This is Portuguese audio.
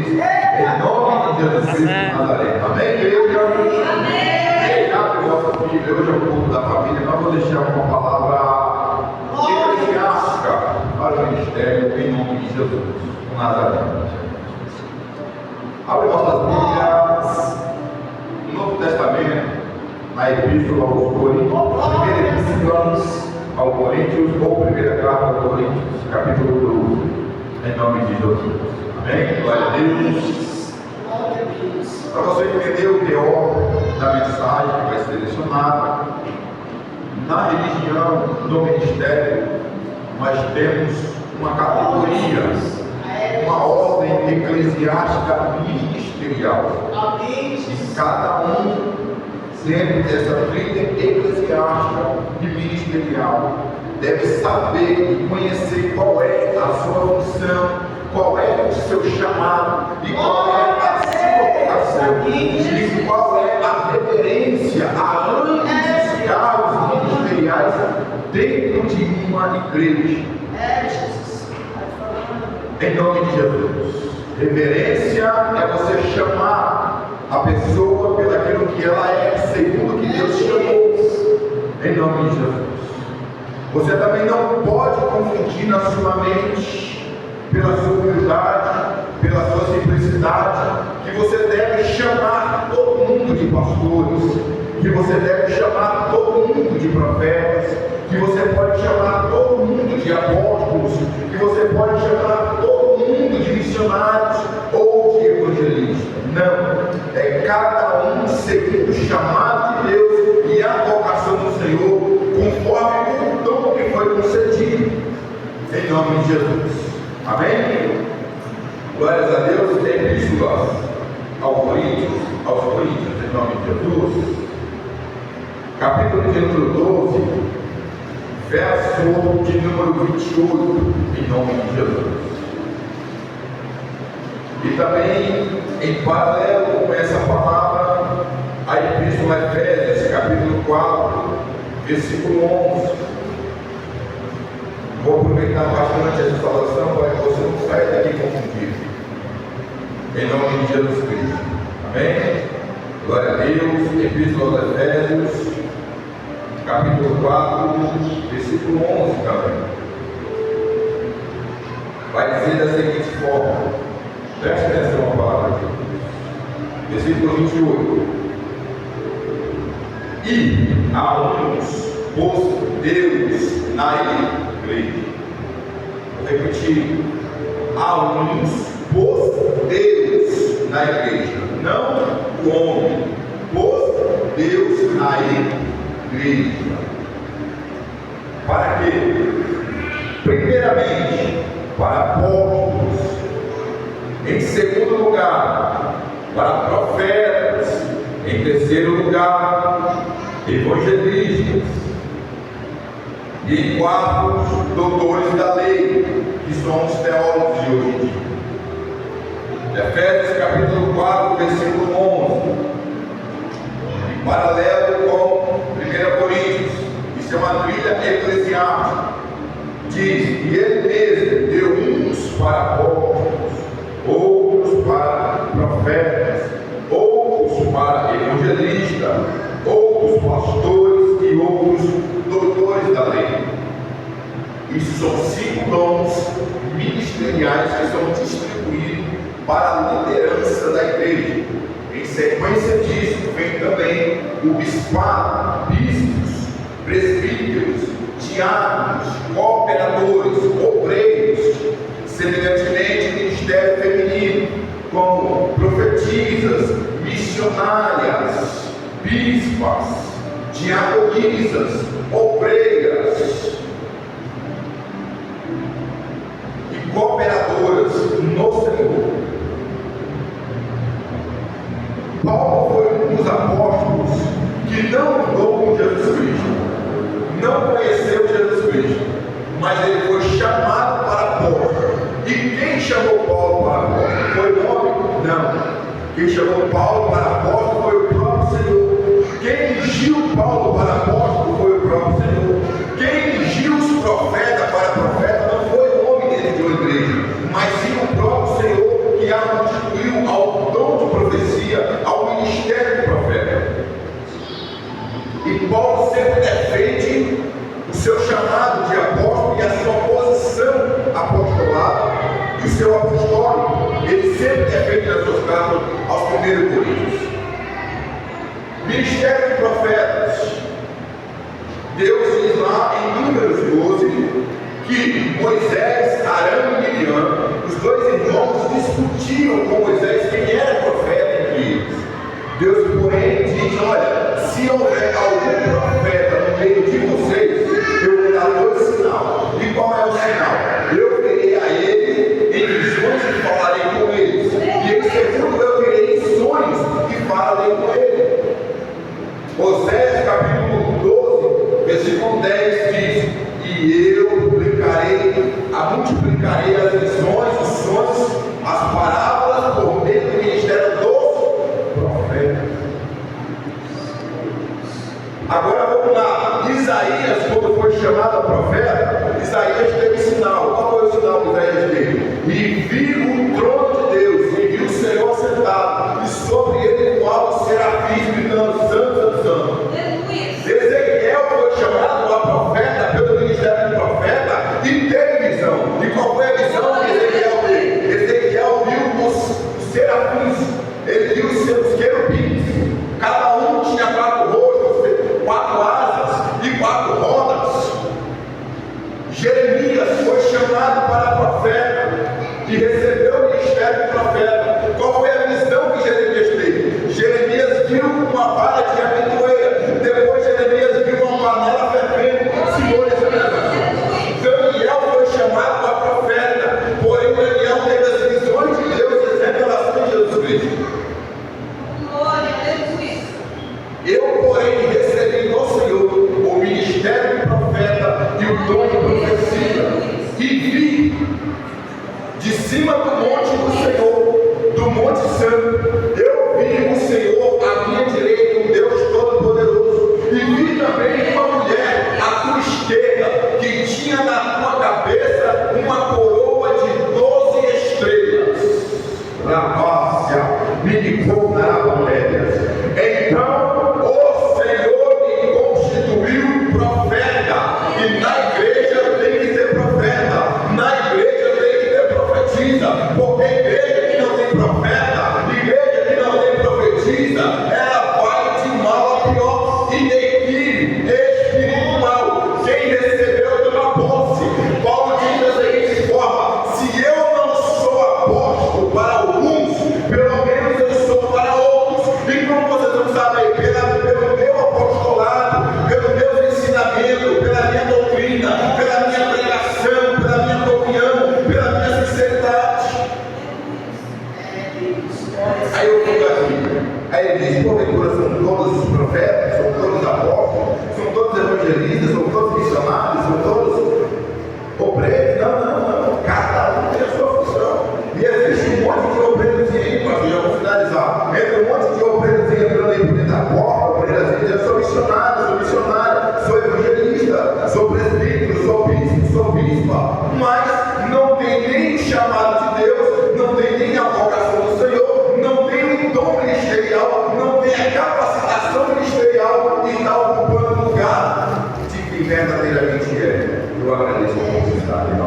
em nome de Jesus Cristo de Nazaré. Amém, igreja? Amém. Abre o vosso Bíblia, hoje é o culto da família. Nós vamos deixar uma palavra eclesiástica para o ministério em nome de Jesus de Nazaré. Abre vossas Bíblias no Novo Testamento, na Epístola aos Coríntios, primeira Epístola aos Coríntios, ou primeira carta aos Coríntios, capítulo 12, em nome de Jesus. Amém? Glória a Deus. Para você entender o teor da mensagem que vai ser direcionada, na religião, no ministério, nós temos uma categoria, uma ordem eclesiástica ministerial. E cada um, dentro dessa trilha eclesiástica e ministerial, deve saber e conhecer qual é a sua função, qual é o seu chamado e qual é a sua vocação e qual é a reverência a ambos os cargos ministeriais dentro de uma igreja. Em nome de Jesus. Reverência é você chamar a pessoa pelo aquilo que ela é, segundo o que Deus chamou. Em nome de Jesus. Você também não pode confundir na sua mente, pela sua humildade, pela sua simplicidade, que você deve chamar todo mundo de pastores, que você deve chamar todo mundo de profetas, que você pode chamar todo mundo de apóstolos, que você pode chamar todo mundo de missionários ou de evangelistas. Não, é cada um segundo o chamado de Deus e a vocação do Senhor, conforme o dom que foi concedido, em nome de Jesus. Amém? Glórias a Deus. Epístola aos Coríntios, em nome de Jesus, capítulo de número 12, verso de número 28, em nome de Jesus. E também, em paralelo com essa palavra, a Epístola a Efésios, capítulo 4, versículo 11. Vou aproveitar bastante essa instalação para que você não saia daqui confundido. Em nome de Jesus Cristo. Amém? Glória a Deus. Epístola aos Efésios, capítulo 4, versículo 11 também. Vai dizer da seguinte forma. Preste atenção à palavra de Deus. Versículo 28. E a uns pôs Deus na igreja. Vou repetir. A uns pôs Deus na igreja. Não o homem. Pôs Deus na igreja. Para quê? Primeiramente, para apóstolos. Em segundo lugar, para profetas. Em terceiro lugar, evangelistas. E em quarto, doutores da lei, que são os teólogos de hoje em dia. Efésios capítulo 4, versículo 11. Em paralelo com 1 Coríntios, isso é uma trilha eclesiástica. Diz: e ele mesmo deu uns para apóstolos, outros para profetas, outros para evangelistas, outros pastores e outros doutores da lei. Isso são 5 dons ministeriais que são distribuídos para a liderança da igreja. Em sequência disso, vem também o bispado, bispos, presbíteros, diáconos, cooperadores, obreiros, semelhantemente ministério feminino, como profetisas, missionárias, bispas, diaconisas, obreiras e cooperadoras no Senhor. Paulo foi um dos apóstolos que não andou com Jesus Cristo, não conheceu Jesus Cristo, mas ele foi chamado para apóstolo. E quem chamou Paulo para apóstolo? Foi o homem? Não. Quem chamou Paulo para apóstolo foi o próprio Senhor. Quem ungiu Paulo para apóstolo foi o próprio Senhor. Quem ungiu os profetas para profeta não foi o homem dentro de uma igreja, mas sim o próprio Senhor, que a constituiu é feito nas suas cartas aos 1 Coríntios. Ministério de profetas. Deus diz lá em Números 12 que Moisés, Arão e Miriam, os dois irmãos, discutiam com Moisés quem era profeta entre eles. Deus, porém, diz: olha, se houver algum profeta no meio de vocês, eu vou dar 2 sinais. E qual é o sinal? Eu virei a ele em visões e falarei com eles. E em segundo, eu virei em sonhos e falarei com ele. Oséias capítulo 12, versículo 10 diz: e eu multiplicarei as visões, os sonhos, as parábolas por meio do ministério dos profetas. Agora vamos lá. Isaías, quando foi chamado a profeta, Isaías teve sinal. Qual foi o sinal que Isaías teve? E viu o trono de Deus, e viu o Senhor sentado, e sobre ele voavam serafins gritando: santo, santo, santo. Ezequiel foi chamado a profeta pelo ministério de profeta e teve visão. E qual foi a visão que Ezequiel teve? Ezequiel viu os serafins, ele viu os seus querubins. Cada um tinha 4 rostos, 4 asas e 4 rodas. Jeremias foi chamado para profeta e recebeu o ministério de profeta. Qual foi a visão que Jeremias teve? Jeremias viu uma vara de amendoeira. Depois Jeremias viu uma panela fervendo, simbolizando. Daniel foi chamado a profeta, porém Daniel teve as visões de Deus e as revelações de Jesus Cristo. Eu, porém, recebi do Senhor o ministério de profeta e o dom de profecia, e vi de cima do monte do Senhor, do monte santo, eu vi o Senhor à minha direita, o Deus Todo-Poderoso, e vi também uma mulher à tua esquerda, que tinha na tua cabeça uma coroa de 12 estrelas. Ravácia, minicou na Rabamélias. Então o Senhor me constituiu profeta, e na igreja tem que ter profeta, na igreja tem que ter profetisa, porque igreja que não tem profeta, igreja que não tem profetisa, ela vai de mal a pior e declínio espiritual. Quem recebeu de uma posse, Paulo diz da seguinte forma: se eu não sou apóstolo para alguns, pelo menos eu sou para outros. E como vocês não sabem, pelo meu apostolado, pelo meu ensinamento, pela minha doutrina, pela minha pregação, pela minha comunhão, pela minha sinceridade. Aí eu fico aqui. Aí ele diz: porventura são todos os profetas, são todos apóstolos, são todos evangelistas, são todos missionários, são todos obreiros? Não. Cada um tem a sua função. E existe um monte de obreiros aí, pastor, já vou finalizar. Entra um monte de obreiros entrando aí por dentro da porta, obreiros dizendo: eu sou missionário, sou missionário, sou evangelista, sou presbítero, sou bispo, sou bispa. Mas não tem nem o chamado de Deus, não tem nem a vocação do Senhor, não tem o dom ministerial, não tem a capacitação ministerial e está ocupando o lugar de quem verdadeiramente é. Eu agradeço a oportunidade.